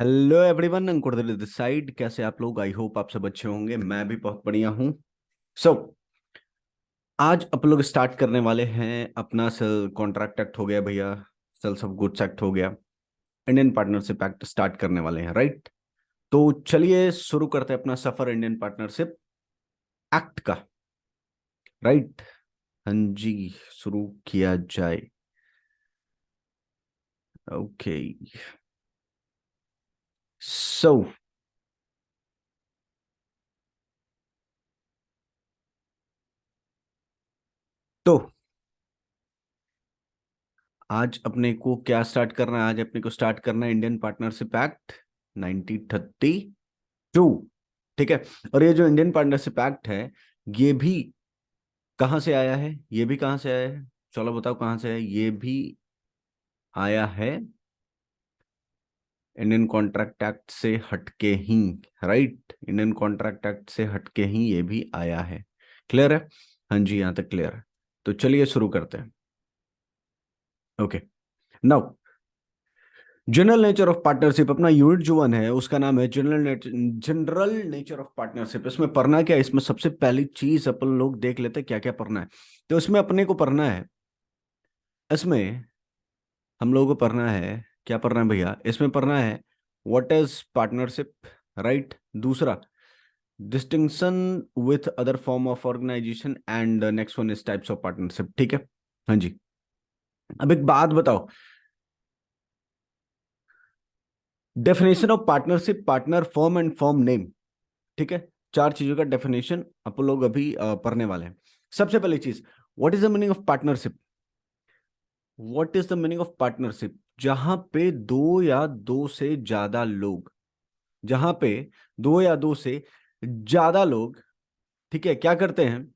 Hello everyone, Ankur this side. कैसे आप लोग? आई होप आप सब अच्छे होंगे। मैं भी बहुत बढ़िया हूँ। सो आज आप लोग स्टार्ट करने वाले हैं अपना सेल कॉन्ट्रैक्ट एक्ट हो गया भैया, सेल्स ऑफ गुड्स एक्ट हो गया, इंडियन पार्टनरशिप एक्ट स्टार्ट करने वाले हैं, राइट? तो चलिए शुरू करते हैं अपना सफर इंडियन पार्टनरशिप एक्ट का, राइट? हाँ जी, शुरू किया जाए। ओके। सो तो आज अपने को क्या स्टार्ट करना है? आज अपने को स्टार्ट करना है इंडियन पार्टनरशिप एक्ट 1932। ठीक है। और ये जो इंडियन पार्टनरशिप एक्ट है, ये भी कहाँ से आया है? ये भी कहाँ से आया है? चलो बताओ कहाँ से है। ये भी आया है इंडियन कॉन्ट्रैक्ट एक्ट से हटके ही, राइट? इंडियन कॉन्ट्रैक्ट एक्ट से हटके ही ये भी आया है। क्लियर है? हाँ जी, यहाँ तक क्लियर है। तो चलिए शुरू करते हैं। Okay. Now, general nature of partnership, अपना यूनिट जो वन है उसका नाम है जनरल नेचर ऑफ पार्टनरशिप। इसमें पढ़ना क्या है? इसमें सबसे पहली चीज अपन लोग देख लेते हैं क्या क्या पढ़ना है। तो इसमें अपने को पढ़ना है, इसमें हम लोगों को पढ़ना है, क्या पढ़ना है भैया? इसमें पढ़ना है व्हाट इज पार्टनरशिप, राइट? दूसरा, distinction with other form of organisation, and next one is types of partnership. ठीक है। हाँ जी। अब एक बात बताओ, definition of partnership, partner, firm and firm name. ठीक है। चार चीजों का डेफिनेशन आप लोग अभी पढ़ने वाले हैं। सबसे पहली चीज, what is the meaning of partnership? What is the meaning of partnership? जहां पे दो या दो से ज्यादा लोग, जहां पे दो या दो से ज्यादा लोग, ठीक है, क्या करते हैं?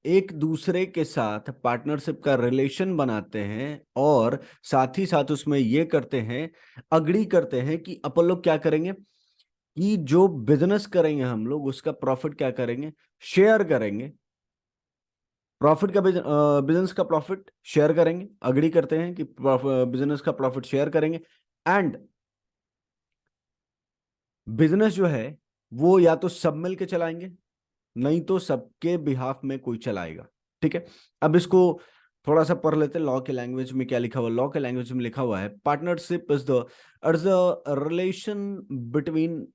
एक दूसरे के साथ पार्टनरशिप का रिलेशन बनाते हैं, और साथ ही साथ उसमें ये करते हैं, अग्री करते हैं कि अपन लोग क्या करेंगे, कि जो बिजनेस करेंगे हम लोग उसका प्रॉफिट क्या करेंगे, शेयर करेंगे। प्रॉफिट का बिजनेस का प्रॉफिट शेयर करेंगे, अग्री करते हैं कि बिजनेस का प्रॉफिट शेयर करेंगे। एंड बिजनेस जो है वो या तो सब मिल के चलाएंगे, नहीं तो सबके बिहाफ में कोई चलाएगा। ठीक है। अब इसको थोड़ा सा पढ़ लेते हैं। लॉ के लैंग्वेज में क्या लिखा हुआ? लॉ के लैंग्वेज में लिखा हुआ है, partnership is the relation between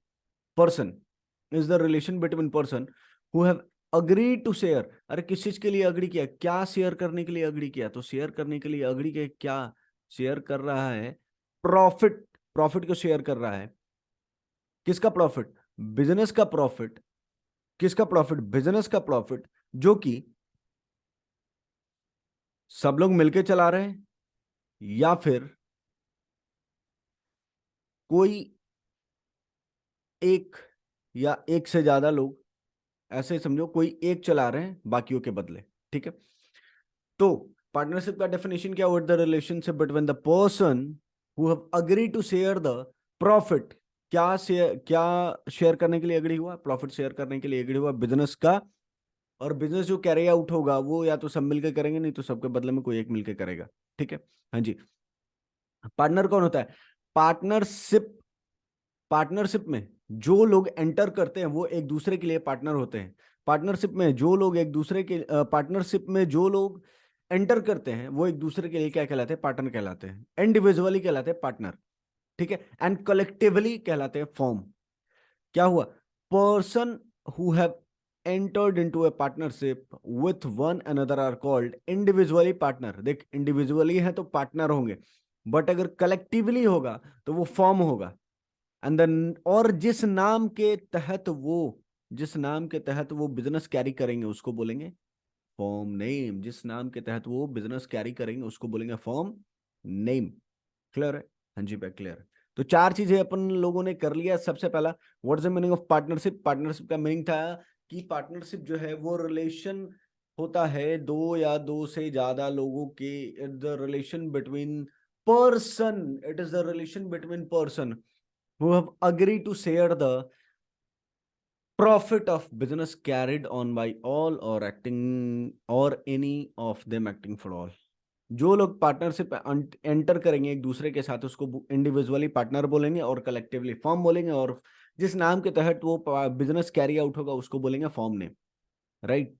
person, is the relation between person who have agree to share. अरे किस चीज के लिए अग्री किया? क्या शेयर करने के लिए अग्री किया? तो शेयर करने के लिए अग्री किया, क्या शेयर कर रहा है? प्रॉफिट। प्रॉफिट को शेयर कर रहा है। किसका प्रॉफिट? बिजनेस का प्रॉफिट। किसका प्रॉफिट? बिजनेस का प्रॉफिट, जो कि सब लोग मिलके चला रहे हैं, या फिर कोई एक या एक से ज्यादा लोग, ऐसे ही समझो कोई एक चला रहे हैं बाकियों के बदले। ठीक है। तो पार्टनरशिप का डेफिनेशन क्या हुआ? The relationship between the person who have agree to share the profit. क्या शेयर करने के लिए एग्री हुआ? प्रॉफिट शेयर करने के लिए एग्री हुआ बिजनेस का। और बिजनेस जो कैरी आउट होगा वो या तो सब मिलकर करेंगे, नहीं तो सबके बदले में कोई एक मिलकर करेगा। ठीक है। हाँ जी। पार्टनर कौन होता है? पार्टनरशिप, पार्टनरशिप में जो लोग एंटर करते हैं वो एक दूसरे के लिए पार्टनर होते हैं। पार्टनरशिप में जो लोग एक दूसरे के पार्टनरशिप में जो लोग एंटर करते हैं वो एक दूसरे के लिए क्या कहलाते हैं? पार्टनर कहलाते हैं। इंडिविजुअली कहलाते हैं पार्टनर। ठीक है। एंड कलेक्टिवली कहलाते हैं फॉर्म। क्या हुआ? Person who have entered into a partnership with one another are called individually partner। देख, इंडिविजुअली है तो पार्टनर होंगे, बट अगर कलेक्टिवली होगा तो वो फॉर्म होगा। एंड देन, और जिस नाम के तहत वो बिजनेस कैरी करेंगे उसको बोलेंगे फॉर्म नेम। जिस नाम के तहत वो बिजनेस कैरी करेंगे उसको बोलेंगे फॉर्म नेम। क्लियर है? हाँ जी भाई, क्लियर है। तो चार चीजें अपन लोगों ने कर लिया। सबसे पहला, what is the meaning of partnership? Partnership का मीनिंग था कि पार्टनरशिप जो है वो रिलेशन होता है दो या दो से ज्यादा लोगों के, the relation between person, it is the relation between person who have agreed to share the profit of business carried on by all, or acting, or any of them acting for all। जो लोग partnership enter करेंगे एक दूसरे के साथ उसको individually partner बोलेंगे और कलेक्टिवली फॉर्म बोलेंगे, और जिस नाम के तहत वो बिजनेस कैरी आउट होगा उसको बोलेंगे फॉर्म नेम, राइट।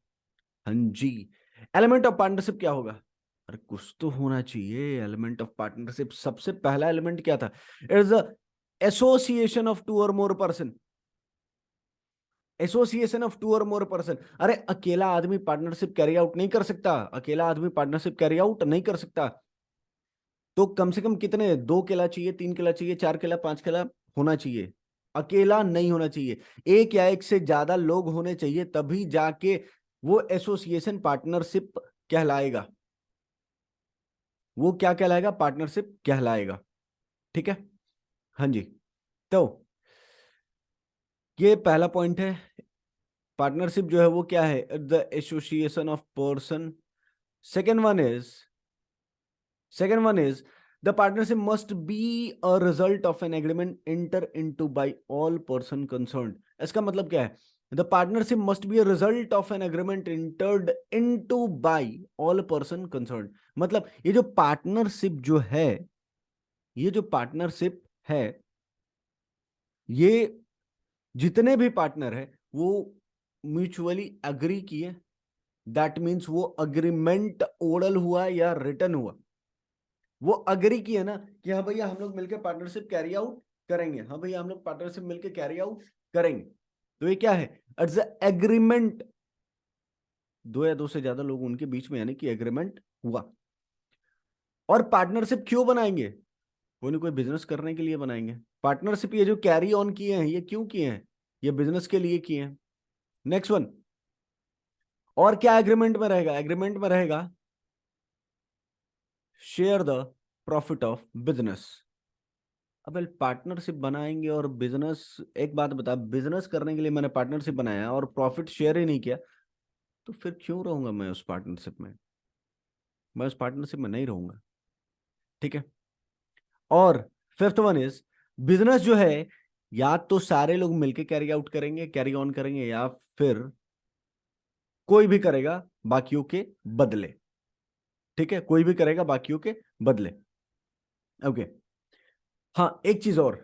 हाँ जी। एलिमेंट ऑफ पार्टनरशिप क्या होगा? अरे कुछ तो होना चाहिए। एलिमेंट ऑफ पार्टनरशिप सबसे पहला एलिमेंट क्या था? It is the association of two or more person. Association of two or more person. अरे अकेला आदमी पार्टनरशिप कैरी आउट नहीं कर सकता, अकेला आदमी पार्टनरशिप कैरी आउट नहीं कर सकता। तो कम से कम कितने, 2 केला चाहिए, 3 केला चाहिए, 4 केला, 5 केला होना चाहिए। अकेला नहीं होना चाहिए, एक या एक से ज्यादा लोग होने चाहिए, तभी जाके वो एसोसिएशन पार्टनरशिप कहलाएगा। वो क्या कहलाएगा? पार्टनरशिप कहलाएगा। ठीक है। हाँ जी। तो ये पहला पॉइंट है। पार्टनरशिप जो है वो क्या है? The association of person. Second one is Second one is the partnership must be a result of an agreement entered into by all person concerned. इसका मतलब क्या है? The partnership must be a result of an agreement entered into by all person concerned. मतलब ये जो partnership जो है, ये जो पार्टनरशिप है, ये जितने भी पार्टनर है वो म्यूचुअली अग्री किए। दैट मीन्स वो अग्रीमेंट ओरल हुआ या रिटन हुआ। वो अग्री की है ना कि हाँ भैया हम लोग मिलकर पार्टनरशिप कैरी आउट करेंगे, हाँ भैया हम लोग पार्टनरशिप मिलकर कैरी आउट करेंगे। तो ये क्या है? It's agreement. दो या दो से ज्यादा लोग उनके बीच में, यानी कि एग्रीमेंट हुआ। और पार्टनरशिप क्यों बनाएंगे? कोई ना कोई बिजनेस करने के लिए बनाएंगे। पार्टनरशिप ये जो कैरी ऑन किए हैं ये क्यों किए हैं? ये बिजनेस के लिए किए हैं। Next one. और क्या एग्रीमेंट में रहेगा? एग्रीमेंट में रहेगा share the profit of business. अब पार्टनरशिप बनाएंगे और बिजनेस, एक बात बता, बिजनेस करने के लिए मैंने पार्टनरशिप बनाया और प्रॉफिट शेयर ही नहीं किया, तो फिर क्यों रहूंगा मैं उस पार्टनरशिप में? मैं उस पार्टनरशिप में नहीं रहूंगा। ठीक है। और फिफ्थ वन इज, बिजनेस जो है या तो सारे लोग मिलके कैरी आउट करेंगे, कैरी ऑन करेंगे, या फिर कोई भी करेगा बाकियों के बदले। ठीक है, कोई भी करेगा बाकियों के बदले। ओके। हाँ, एक चीज और,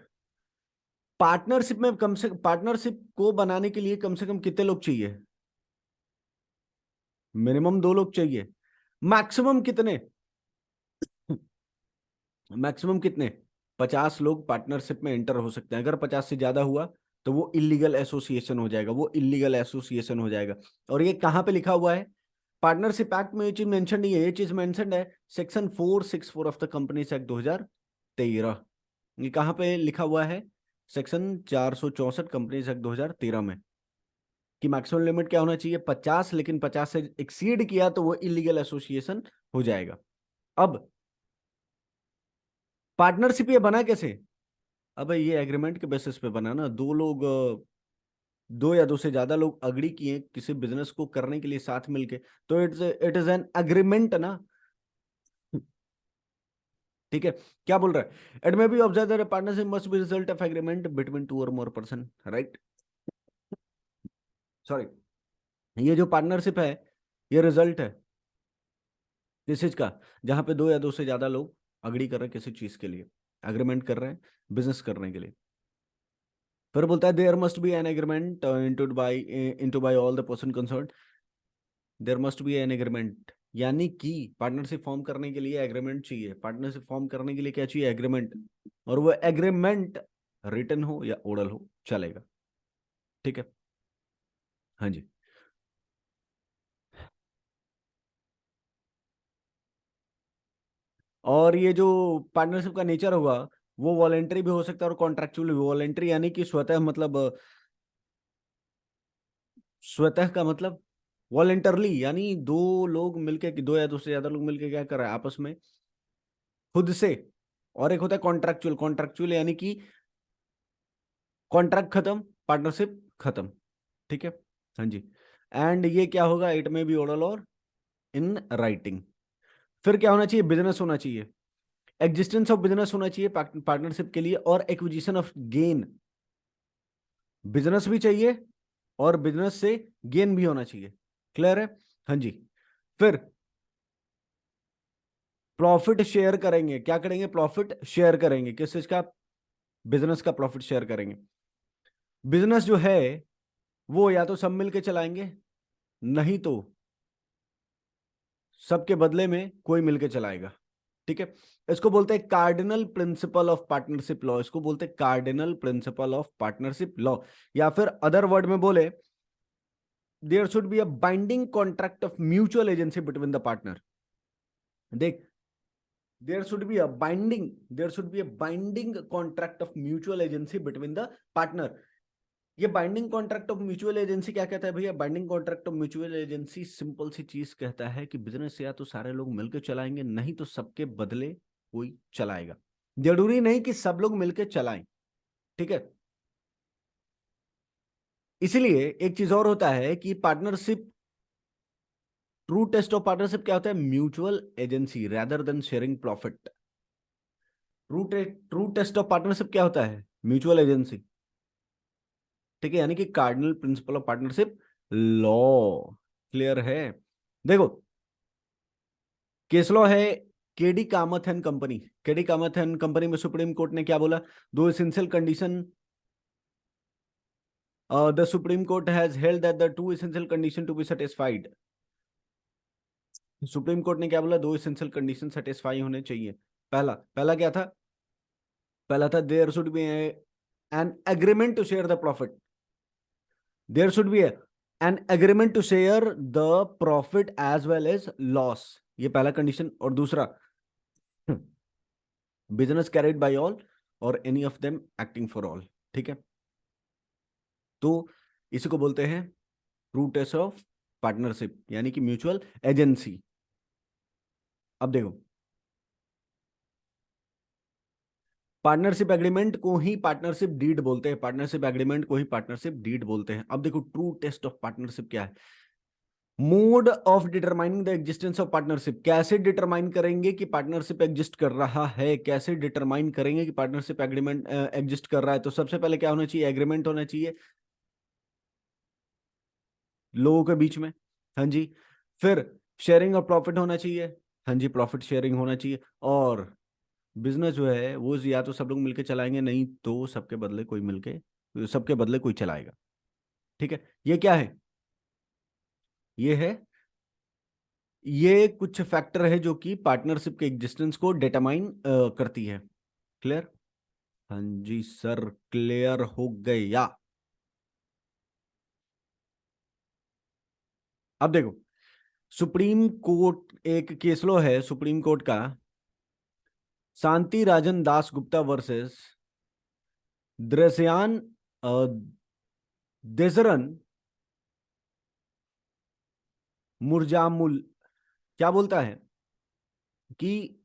पार्टनरशिप में कम से पार्टनरशिप को बनाने के लिए कम से कम कितने लोग चाहिए? मिनिमम 2 लोग चाहिए। मैक्सिमम कितने? मैक्सिमम कितने? 50 लोग पार्टनरशिप में एंटर हो सकते हैं। अगर 50 से ज्यादा हुआ तो वो इलीगल एसोसिएशन हो जाएगा, वो इलीगल एसोसिएशन हो जाएगा। और ये कहां पे लिखा हुआ है? पार्टनरशिप एक्ट में ये चीज मेंशन नहीं है। ये चीज मेंशन है section 464 of the companies act 2013। ये कहां पे लिखा हुआ है? सेक्शन 464 कंपनीज एक्ट 2013 में, कि मैक्सिमम लिमिट क्या होना चाहिए? 50, लेकिन 50 से एक्सीड किया तो वो इलीगल एसोसिएशन हो जाएगा। अब पार्टनरशिप ये बना कैसे? अब ये एग्रीमेंट के बेसिस पे बना ना। 2 लोग, 2 या 2 से ज्यादा लोग अग्री किए किसी बिजनेस को करने के लिए साथ मिलके, तो इट इज एन एग्रीमेंट ना। ठीक है। क्या बोल रहा है? It may be observe that partnership must be result of agreement between two or more person, right. Sorry, ये जो पार्टनरशिप है ये रिजल्ट है किस चीज का? जहां पे 2 या 2 से ज्यादा लोग अग्री कर रहे हैं किसी चीज के लिए, एग्रीमेंट कर रहे हैं बिजनेस करने के लिए। फिर बोलता है there must be an agreement into by all the person concern. There must be an agreement, यानी कि पार्टनरशिप फॉर्म करने के लिए एग्रीमेंट चाहिए। पार्टनरशिप फॉर्म करने के लिए क्या चाहिए? एग्रीमेंट। और वो एग्रीमेंट रिटन हो या ओरल हो, चलेगा। ठीक है। हाँ जी। और ये जो पार्टनरशिप का नेचर होगा वो वॉलेंटरी भी हो सकता है और कॉन्ट्रेक्चुअल भी। वॉलेंटरी यानी कि स्वतः, मतलब स्वतः का मतलब वॉलेंटरली, यानी 2 लोग मिलके, 2 या 2 से ज्यादा लोग मिलके क्या कर रहा है आपस में, खुद से। और एक होता है कॉन्ट्रेक्चुअल। कॉन्ट्रेक्चुअल यानी कि कॉन्ट्रैक्ट खत्म, पार्टनरशिप खत्म। ठीक है। हाँ जी। एंड ये क्या होगा? इट में बी ओरल और इन राइटिंग। फिर क्या होना चाहिए? बिजनेस होना चाहिए, एग्जिस्टेंस ऑफ बिजनेस होना चाहिए पार्टनरशिप के लिए, और एक्विजिशन ऑफ गेन। बिजनेस भी चाहिए और बिजनेस से गेन भी होना चाहिए। क्लियर है? हाँ जी। फिर प्रॉफिट शेयर करेंगे। क्या करेंगे? प्रॉफिट शेयर करेंगे। किस चीज का? बिजनेस का प्रॉफिट शेयर करेंगे। बिजनेस जो है वो या तो सब मिलके चलाएंगे, नहीं तो सबके बदले में कोई मिलके चलाएगा। ठीक है, इसको बोलते हैं cardinal principle of partnership law. इसको बोलते हैं cardinal principle of partnership law, या फिर अदर वर्ड में बोले, there should be a binding contract of mutual agency between the partner. देख, there should be a binding contract of mutual agency between the partner. ये binding contract of mutual agency क्या कहता है भैया? Binding contract of mutual agency simple सी चीज कहता है कि बिजनेस या तो सारे लोग मिलकर चलाएंगे, नहीं तो सबके बदले कोई चलाएगा। जरूरी नहीं कि सब लोग मिलकर चलाएं। ठीक है, इसीलिए एक चीज और होता है कि partnership, true test of partnership क्या होता है? Mutual agency rather than sharing profit. True test of partnership क्या होता है? Mutual agency. ठीक है, यानी कि cardinal principle of partnership law. Clear है? देखो, केस लॉ है K D Kamath and company. K D Kamath and company में सुप्रीम कोर्ट ने क्या बोला? दो essential condition, the supreme court has held that the two essential condition to be satisfied. Supreme court ने क्या बोला? दो एसेंशियल कंडीशन सेटिस्फाई होने चाहिए। पहला पहला क्या था? पहला था there should be an agreement to share the profit. There should be an agreement to share the profit as well as loss. ये पहला कंडीशन। और दूसरा, business carried by all or any of them acting for all. ठीक है, तो इसी को बोलते हैं ट्रू टेस्ट ऑफ पार्टनरशिप, यानी कि म्यूचुअल एजेंसी। अब देखो, पार्टनरशिप एग्रीमेंट को ही पार्टनरशिप डीड बोलते हैं। पार्टनरशिप एग्रीमेंट को ही पार्टनरशिप डीड बोलते हैं। अब देखो, ट्रू टेस्ट ऑफ पार्टनरशिप क्या है? Mode of determining the existence of partnership. कैसे डिटरमाइन करेंगे कि पार्टनरशिप एग्जिस्ट कर रहा है? कैसे डिटरमाइन करेंगे कि पार्टनरशिप एग्रीमेंट एग्जिस्ट कर रहा है? तो सबसे पहले क्या होना चाहिए? एग्रीमेंट होना चाहिए लोगों के बीच में। हाँ जी। फिर शेयरिंग ऑफ प्रॉफिट होना चाहिए। हाँ जी, प्रॉफिट शेयरिंग होना चाहिए। और बिजनेस जो है वो या तो सब लोग मिलके चलाएंगे, नहीं तो सबके बदले कोई मिलके, सबके बदले कोई चलाएगा। ठीक है, ये क्या है? ये है, ये कुछ फैक्टर है जो कि पार्टनरशिप के एग्जिस्टेंस को डिटरमाइन करती है। क्लियर? हाँ जी सर, क्लियर हो गया। अब देखो, सुप्रीम कोर्ट एक केस लो है सुप्रीम कोर्ट का, शांति राजन दास गुप्ता वर्सेस द्रस्यान देसरन मुरजामुल। क्या बोलता है कि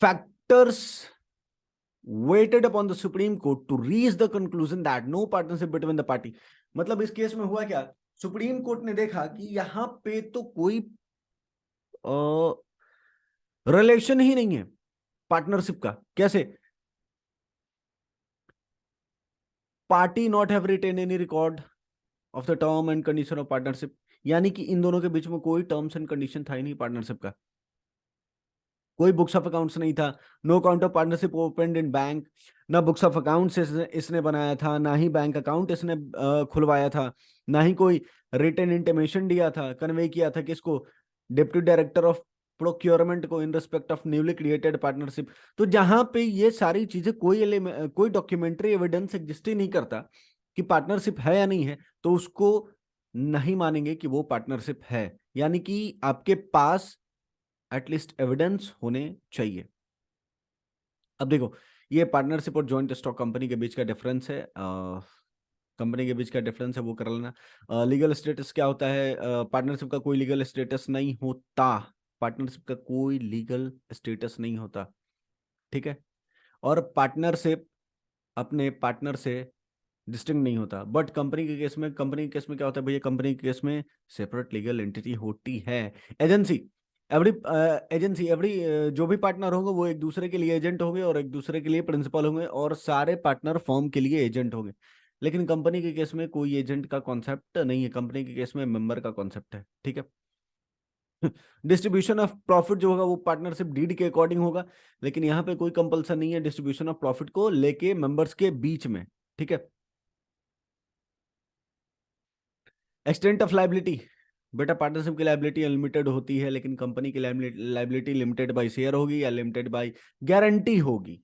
factors waited upon the Supreme Court to reach the conclusion that no partnership between the party। मतलब इस केस में हुआ क्या? सुप्रीम कोर्ट ने देखा कि यहां पे तो कोई रिलेशन ही नहीं है पार्टनरशिप का। कैसे? Party not have written any record of the term and condition of partnership. यानी कि इन दोनों के बीच में कोई टर्म्स एंड कंडीशन था ही नहीं पार्टनरशिप का। कोई बुक्स ऑफ अकाउंट्स नहीं था। No account of partnership opened in bank. ना बुक्स ऑफ अकाउंट्स इसने बनाया था, ना ही बैंक अकाउंट इसने खुलवाया था, ना ही कोई रिटन इंटीमेशन दिया था, कन्वे किया था किसको? डिप्टी डायरेक्टर ऑफ प्रोक्योरमेंट को in respect of newly created partnership. तो जहां पे ये सारी चीजें, कोई डॉक्यूमेंट्री एविडेंस एग्जिस्ट ही नहीं करता कि पार्टनरशिप है या नहीं है, तो उसको नहीं मानेंगे कि वो पार्टनरशिप है। यानी कि आपके पास एटलीस्ट एविडेंस होने चाहिए। अब देखो, ये पार्टनरशिप और जॉइंट स्टॉक कंपनी के बीच का डिफरेंस है। कंपनी के बीच का डिफरेंस है वो कर लेना। लीगल स्टेटस क्या होता है? पार्टनरशिप का कोई लीगल स्टेटस नहीं होता। पार्टनरशिप का कोई लीगल स्टेटस नहीं होता। ठीक है, और पार्टनरशिप अपने पार्टनर से डिस्टिंक्ट नहीं होता। बट कंपनी के केस में क्या होता है भैया? कंपनी के केस में सेपरेट लीगल एंटिटी होती है। एजेंसी, एवरी जो भी पार्टनर होंगे वो एक दूसरे के लिए एजेंट होंगे और एक दूसरे के लिए प्रिंसिपल होंगे, और सारे पार्टनर फर्म के लिए एजेंट होंगे। लेकिन कंपनी के केस में कोई एजेंट का कॉन्सेप्ट नहीं है। कंपनी के केस में मेंबर का कॉन्सेप्ट है। ठीक है, डिस्ट्रीब्यूशन ऑफ प्रॉफिट जो होगा वो पार्टनरशिप डीड के अकॉर्डिंग होगा, लेकिन यहाँ पे कोई कंपल्सन नहीं है डिस्ट्रीब्यूशन ऑफ प्रॉफिट को लेके मेंबर्स के बीच में, ठीक है। एक्सटेंट ऑफ लाइबिलिटी, बेटा पार्टनरशिप की लाइबिलिटी अनलिमिटेड होती है, लेकिन कंपनी की लाइबिलिटी लिमिटेड बाय शेयर होगी या लिमिटेड बाय गारंटी होगी।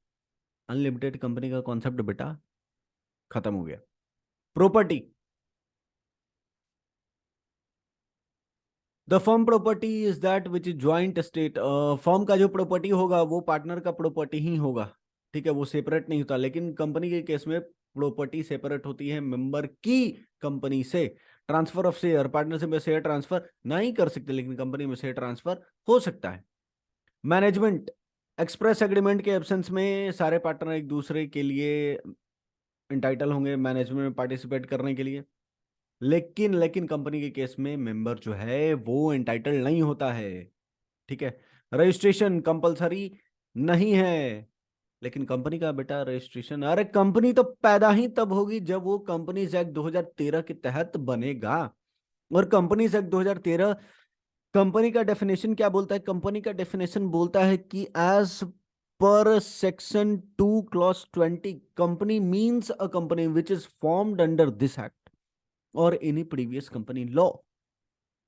अनलिमिटेड कंपनी का कॉन्सेप्ट बेटा खत्म हो गया। Property, the firm property is that which is joint state, firm का जो प्रॉपर्टी होगा वो पार्टनर का प्रॉपर्टी ही होगा, ठीक है, वो सेपरेट नहीं होता। लेकिन कंपनी के केस में प्रॉपर्टी सेपरेट होती है मेंबर की कंपनी से। ट्रांसफर ऑफ शेयर, पार्टनरशिप में शेयर ट्रांसफर नहीं कर सकते, लेकिन कंपनी में शेयर ट्रांसफर हो सकता है। मैनेजमेंट, एक्सप्रेस एग्रीमेंट के एब्सेंस में सारे पार्टनर एक दूसरे के लिए इंटाइटल होंगे मैनेजमेंट में पार्टिसिपेट करने के लिए, लेकिन कंपनी के केस में मेंबर जो है वो एंटाइटल नहीं होता है, ठीक है। रजिस्ट्रेशन कंपलसरी नहीं है, लेकिन कंपनी का बेटा रजिस्ट्रेशन, अरे कंपनी तो पैदा ही तब होगी जब वो कंपनीज एक्ट 2013 के तहत बनेगा। और कंपनीज एक्ट 2013, कंपनी का डेफिनेशन क्या बोलता है? कंपनी का डेफिनेशन बोलता है कि as per section 2 clause 20, company means a company which is formed under this act or any previous company law.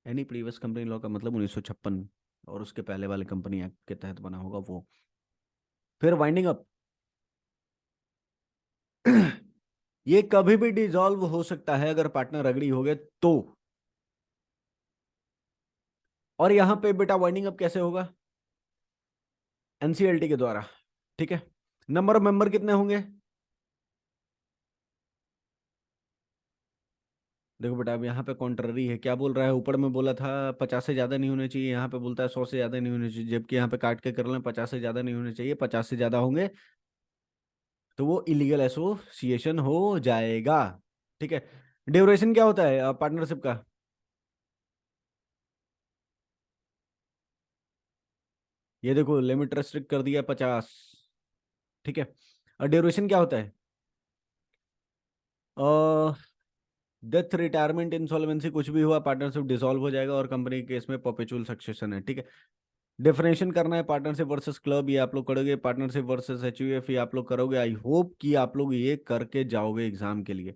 Any previous company law का मतलब 1956 और उसके पहले वाले कंपनी एक्ट के तहत बना होगा वो। फिर वाइंडिंग अप, ये कभी भी डिसॉल्व हो सकता है अगर पार्टनर अग्री हो गए तो। और यहां पे बेटा वाइंडिंग अप कैसे होगा? एनसीएलटी के द्वारा, ठीक है। नंबर ऑफ मेंबर कितने होंगे? देखो बेटा अब यहाँ पे कॉन्ट्ररी है, क्या बोल रहा है? ऊपर में बोला था 50 से ज्यादा नहीं होने चाहिए, यहाँ पे बोलता है 100 से ज्यादा नहीं होने चाहिए, जबकि यहाँ पे काट के कर लें 50 से ज्यादा नहीं होने चाहिए, 50 से ज्यादा होंगे तो वो इलीगल एसोसिएशन हो जाएगा, ठीक है। ड्यूरेशन क्या होता है पार्टनरशिप का? ये देखो लिमिट रेस्ट्रिक्ट कर दिया 50, ठीक है। और ड्यूरेशन क्या होता है? डेथ, रिटायरमेंट, इंसॉल्वेंसी, कुछ भी हुआ पार्टनरशिप डिसॉल्व हो जाएगा और कंपनी के केस में परपेचुअल सक्सेशन है, ठीक है। डिफरेंशिएशन करना है पार्टनरशिप वर्सेस क्लब, ये आप लोग करोगे। पार्टनरशिप वर्सेस एचयूएफ ये आप लोग करोगे। आई होप कि आप लोग ये करके जाओगे एग्जाम के लिए।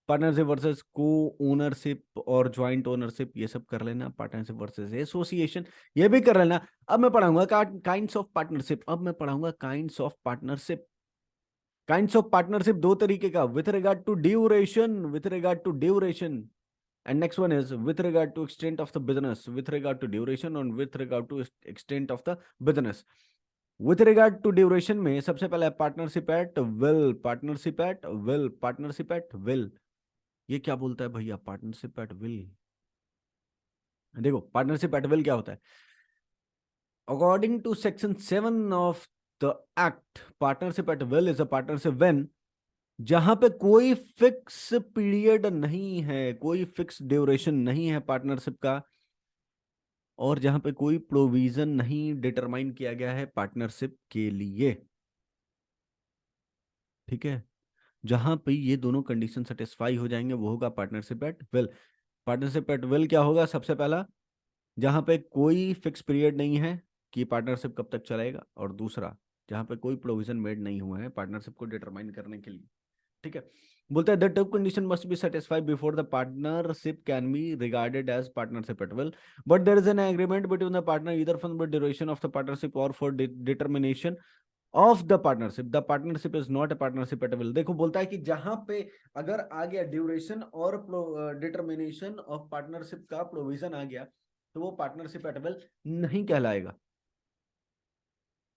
पार्टनरशिप वर्सेस को ओनरशिप और ज्वाइंट ओनरशिप ये सब कर लेना। पार्टनरशिप वर्सेस एसोसिएशन ये भी कर लेना। अब मैं पढ़ाऊंगा काइंड्स ऑफ पार्टनरशिप, अब मैं पढ़ाऊंगा kinds of partnership. Kinds of partnership दो तरीके का, with regard to duration, with regard to duration, and next one is with regard to extent of the business, with regard to duration and with regard to extent of the business। with regard to duration में सबसे पहले partnership at will, partnership at will, partnership at will. ये क्या बोलता है भैया partnership at will? देखो partnership at will क्या होता है? According to section 7 of the act, partnership at will is a partnership when, जहां पे कोई फिक्स पीरियड नहीं है, कोई फिक्स ड्यूरेशन नहीं है पार्टनरशिप का, और जहां पे कोई प्रोविजन नहीं डिटरमाइन किया गया है पार्टनरशिप के लिए, ठीक है। जहां पे ये दोनों कंडीशन सेटिस्फाई हो जाएंगे वो होगा partnership at will. Partnership at will क्या होगा? सबसे पहला, जहां पे कोई फिक्स पीरियड नहीं है कि पार्टनरशिप कब तक चलेगा, और दूसरा जहां पे कोई प्रोविजन मेड नहीं हुआ है पार्टनरशिप को डिटरमाइन करने के लिए, ठीक है। बोलता है the term condition must be satisfied before the partnership can be regarded as partnership at will, but there is an agreement between the partner either for the duration of the partnership or for determination of the partnership. The partnership is not a partnership at will. देखो बोलता है कि जहां पे अगर आ गया duration और determination of partnership का प्रोविजन आ गया तो वो पार्टनरशिप एट विल नहीं कहलाएगा,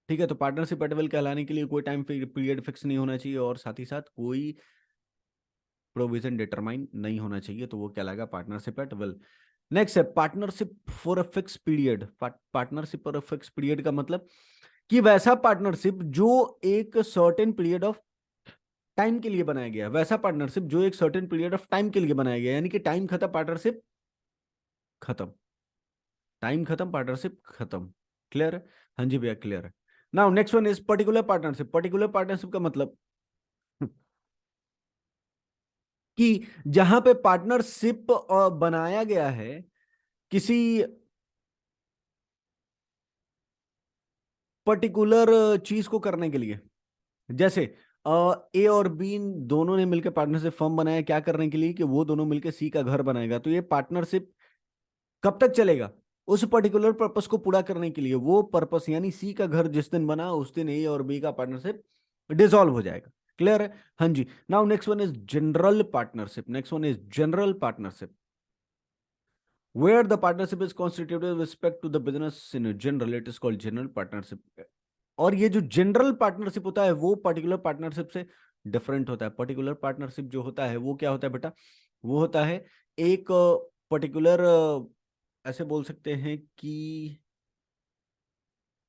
ठीक है। तो पार्टनरशिप एट विल कहलाने के लिए कोई टाइम पीरियड फिक्स नहीं होना चाहिए और साथ ही साथ कोई प्रोविजन डिटरमाइन नहीं होना चाहिए, तो वो कहलाएगा पार्टनरशिप एट विल। नेक्स्ट है partnership for a fix period. Partnership for a fix period का मतलब कि वैसा पार्टनरशिप जो एक सर्टेन पीरियड ऑफ टाइम के लिए बनाया गया, वैसा पार्टनरशिप जो एक सर्टेन पीरियड ऑफ टाइम के लिए बनाया गया, यानी कि टाइम खत्म पार्टनरशिप खत्म, टाइम खत्म पार्टनरशिप खत्म। क्लियर है? हाँ जी भैया क्लियर है। Now next one is particular partnership. Particular partnership का मतलब कि जहां पे पार्टनरशिप बनाया गया है किसी पर्टिकुलर चीज को करने के लिए, जैसे ए और बी दोनों ने मिलकर पार्टनरशिप फर्म बनाया, क्या करने के लिए कि वो दोनों मिलकर सी का घर बनाएगा। तो ये पार्टनरशिप कब तक चलेगा? उस पर्टिकुलर पर्पस को पूरा करने के लिए। वो पर्पस यानी सी का घर जिस दिन बना उस दिन ए और बी का पार्टनरशिप डिसॉल्व हो जाएगा। क्लियर है? हाँ जी। Now next one is general partnership. Next one is general partnership, where the partnership is constituted with respect to the business in general, it is called general partnership. और ये जो general partnership होता है वो particular partnership से different होता है। Particular partnership जो होता है वो क्या होता है बेटा? वो होता है एक पर्टिकुलर, ऐसे बोल सकते हैं कि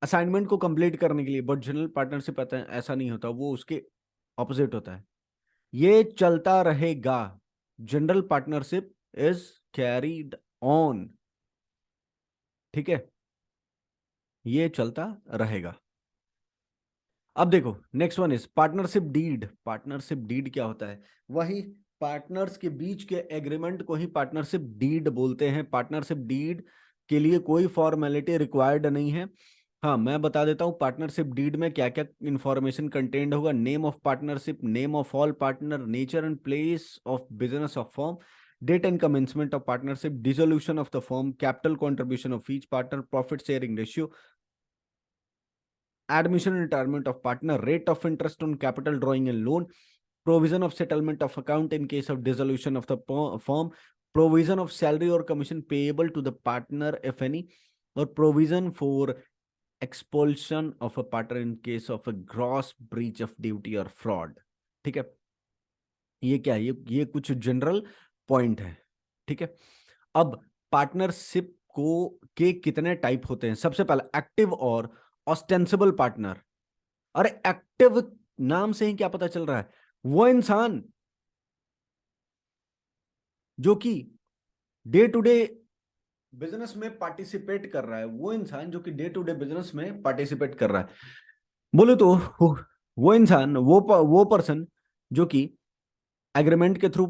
असाइनमेंट को कंप्लीट करने के लिए। बट जनरल पार्टनरशिप ऐसा नहीं होता, वो उसके ऑपोजिट होता है। ये चलता रहेगा। General partnership is carried on, ठीक है, ये चलता रहेगा। अब देखो next one is partnership deed. Partnership deed क्या होता है? वही पार्टनर्स के बीच के एग्रीमेंट को ही पार्टनरशिप डीड बोलते हैं। पार्टनरशिप डीड के लिए कोई फॉर्मेलिटी रिक्वायर्ड नहीं है। हाँ, मैं बता देता हूँ पार्टनरशिप डीड में क्या क्या इंफॉर्मेशन कंटेंट होगा। Name of partnership, name of all partner, nature and place of business of firm, date and commencement of partnership, dissolution of the firm, capital contribution of each partner, profit sharing ratio, admission and retirement of partner, rate of interest on capital drawing and loan, provision of settlement of account in case of dissolution of the firm, provision of salary or commission payable to the partner if any, or provision for expulsion of a partner in case of a gross breach of duty or fraud। ठीक है, ये क्या है? ये कुछ general point है। ठीक है, अब पार्टनरशिप को के कितने टाइप होते हैं? सबसे पहला एक्टिव और ऑस्टेंसिबल पार्टनर। अरे एक्टिव नाम से ही क्या पता चल रहा है? वो इंसान जो कि डे टू डे बिजनेस में पार्टिसिपेट कर रहा है, वो इंसान जो कि डे टू डे बिजनेस में पार्टिसिपेट कर रहा है। बोले तो वो इंसान, वो पर्सन जो कि एग्रीमेंट के थ्रू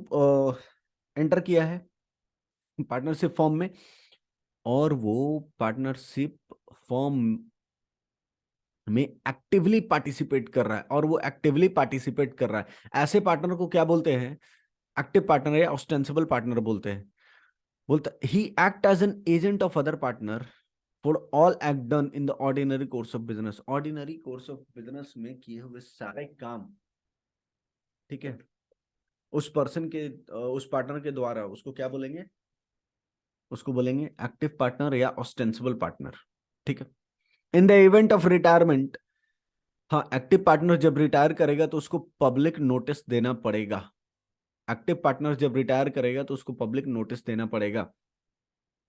एंटर किया है पार्टनरशिप फॉर्म में, और वो पार्टनरशिप फॉर्म में एक्टिवली पार्टिसिपेट कर रहा है, और वो एक्टिवली पार्टिसिपेट कर रहा है। ऐसे पार्टनर को क्या बोलते हैं? एक्टिव पार्टनर या ऑस्टेंसिबल पार्टनर बोलते हैं। बोलता ही act as an agent of other partner for all act done in the ordinary course of business. Ordinary course of business में किए हुए सारे काम, ठीक है, उस पर्सन के उस पार्टनर के द्वारा, उसको क्या बोलेंगे? उसको बोलेंगे एक्टिव पार्टनर या ऑस्टेंसिबल पार्टनर। ठीक है, in the event of retirement, हाँ, एक्टिव पार्टनर जब रिटायर करेगा तो उसको पब्लिक नोटिस देना पड़ेगा। एक्टिव पार्टनर जब रिटायर करेगा तो उसको पब्लिक नोटिस देना पड़ेगा,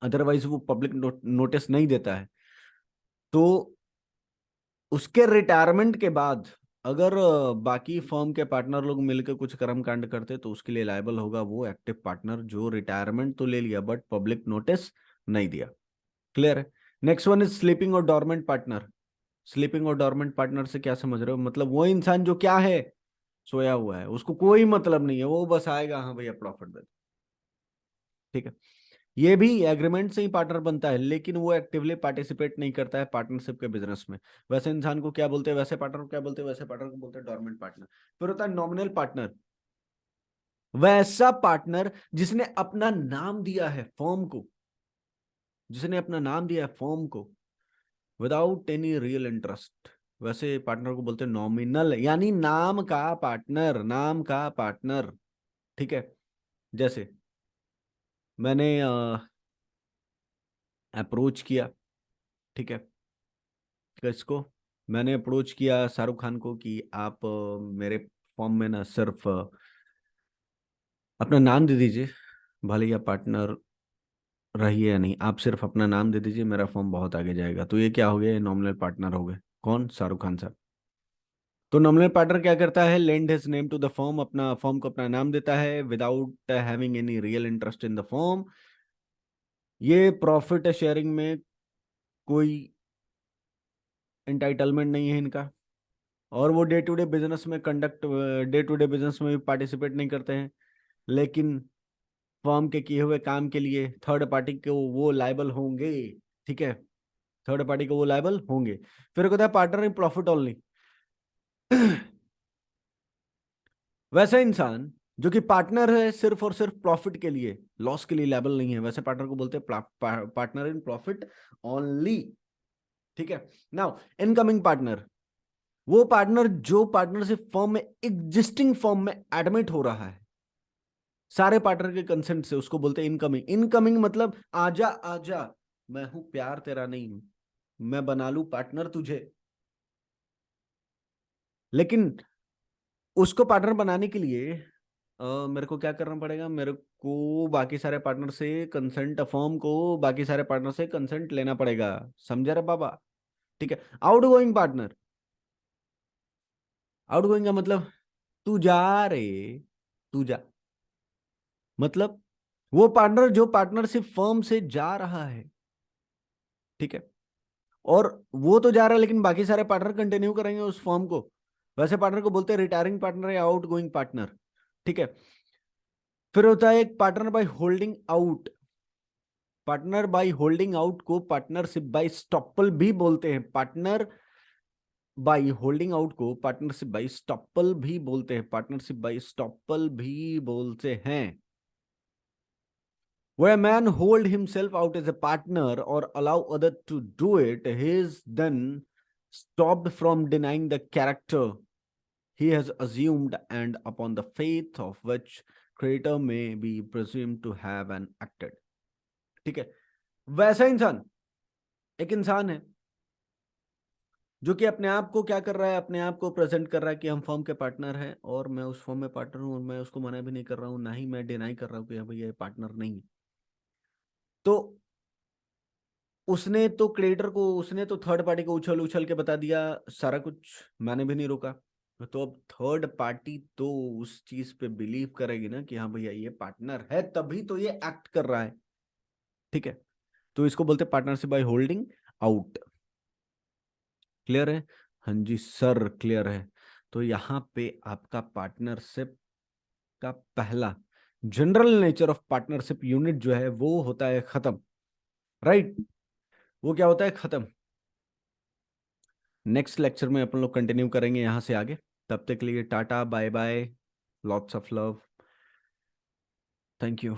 अदरवाइज वो पब्लिक नोटिस नहीं देता है तो उसके रिटायरमेंट के बाद अगर बाकी फर्म के पार्टनर लोग मिलकर कुछ कर्म कांड करते तो उसके लिए लायबल होगा वो एक्टिव पार्टनर जो रिटायरमेंट तो ले लिया बट पब्लिक नोटिस नहीं दिया। क्लियर है? नेक्स्ट वन इज स्लीपिंग और डॉर्मेंट पार्टनर। स्लीपिंग और डॉर्मेंट पार्टनर से क्या समझ रहे हो? मतलब वो इंसान जो क्या है, सोया हुआ है, उसको कोई मतलब नहीं है, वो बस आएगा, हाँ भैया प्रॉफिट दे। ठीक है, ये भी एग्रीमेंट से ही पार्टनर बनता है लेकिन वो एक्टिवली पार्टिसिपेट नहीं करता है पार्टनरशिप के बिजनेस में। वैसे इंसान को क्या बोलते हैं? वैसे पार्टनर को क्या बोलते हैं? वैसे पार्टनर को बोलते हैं डॉर्मेंट पार्टनर। फिर होता है नॉमिनल पार्टनर, वैसा पार्टनर जिसने अपना नाम दिया है फर्म को, जिसने अपना नाम दिया है फर्म को विदाउट एनी रियल इंटरेस्ट, वैसे पार्टनर को बोलते हैं नॉमिनल, यानी नाम का पार्टनर, नाम का पार्टनर। ठीक है, जैसे मैंने अप्रोच किया, ठीक है, किसको? मैंने अप्रोच किया शाहरुख खान को कि आप मेरे फॉर्म में ना सिर्फ अपना नाम दे दीजिए, भले ही आप पार्टनर रहिए या नहीं, आप सिर्फ अपना नाम दे दीजिए, मेरा फॉर्म बहुत आगे जाएगा। तो ये क्या हो गया? ये नॉमिनल पार्टनर हो गए। कौन? शाहरुख खान साहब। तो नॉमिनल पार्टनर क्या करता है? Lend his name to the firm, अपना फॉर्म को अपना नाम देता है without having any real interest in the firm. ये प्रॉफिट शेयरिंग में कोई एंटाइटलमेंट नहीं है इनका, और वो डे टू डे बिजनेस में भी पार्टिसिपेट नहीं करते हैं, लेकिन फर्म के किए हुए काम के लिए थर्ड पार्टी को वो लायबल होंगे। ठीक है, थर्ड पार्टी को वो लायबल होंगे। फिर कहता है पार्टनर इन प्रॉफिट ओनली। वैसा इंसान जो कि पार्टनर है सिर्फ और सिर्फ प्रॉफिट के लिए, लॉस के लिए लायबल नहीं है, वैसे पार्टनर को बोलते हैं पार्टनर इन प्रॉफिट ओनली। ठीक है। नाउ इनकमिंग पार्टनर, वो पार्टनर जो पार्टनरशिप फर्म में एग्जिस्टिंग फर्म में एडमिट हो रहा है सारे पार्टनर के कंसेंट से, उसको बोलते हैं इनकमिंग। इनकमिंग मतलब आजा आजा, मैं हूं प्यार तेरा नहीं, मैं बना लूं पार्टनर तुझे। लेकिन उसको पार्टनर बनाने के लिए मेरे को क्या करना पड़ेगा, मेरे को बाकी सारे पार्टनर से कंसेंट, फर्म को बाकी सारे पार्टनर से कंसेंट लेना पड़ेगा। समझा रे बाबा? ठीक है। Out going partner, out going का मतलब तू जा रे, तू जा, मतलब वो पार्टनर जो पार्टनरशिप फर्म से जा रहा है, ठीक है, और वो तो जा रहा है लेकिन बाकी सारे पार्टनर कंटिन्यू करेंगे उस फर्म को, वैसे पार्टनर को बोलते हैं रिटायरिंग पार्टनर या आउट गोइंग पार्टनर। ठीक है। फिर होता है एक partner by holding out. Partner by holding out को पार्टनरशिप बाय स्टॉपल भी बोलते हैं। पार्टनर बाय होल्डिंग आउट को पार्टनरशिप बाय स्टॉपल भी बोलते हैं, पार्टनरशिप बाय स्टॉपल भी बोलते हैं। Where a man hold himself out as a partner or allow other to do it, he is then stopped from denying the character he has assumed and upon the faith of which creator may be presumed to have and acted. ठीक है। वैसा इंसान एक इंसान है जो कि अपने आप को क्या कर रहा है, अपने आप को प्रेजेंट कर रहा है कि हम फर्म के पार्टनर हैं और मैं उस फर्म में पार्टनर हूं, और मैं उसको मना भी नहीं कर रहा हूं, ना ही मैं डिनाई कर रहा हूं कि भैया ये पार्टनर नहीं है। तो उसने तो क्रेडिटर को, उसने तो थर्ड पार्टी को उछल उछल के बता दिया सारा कुछ, मैंने भी नहीं रोका। तो अब थर्ड पार्टी तो उस चीज पे बिलीव करेगी ना कि हाँ भैया ये पार्टनर है, तभी तो ये एक्ट कर रहा है। ठीक है। तो इसको बोलते हैं partnership by holding out. Clear है? हाँ जी सर क्लियर है। तो यहाँ पे आपका पार्टनरशिप का पहला general nature of partnership unit जो है वो होता है खत्म। राइट? वो क्या होता है? खत्म। नेक्स्ट लेक्चर में अपन लोग कंटिन्यू करेंगे यहां से आगे। तब तक के लिए टाटा bye bye, lots of love, thank you.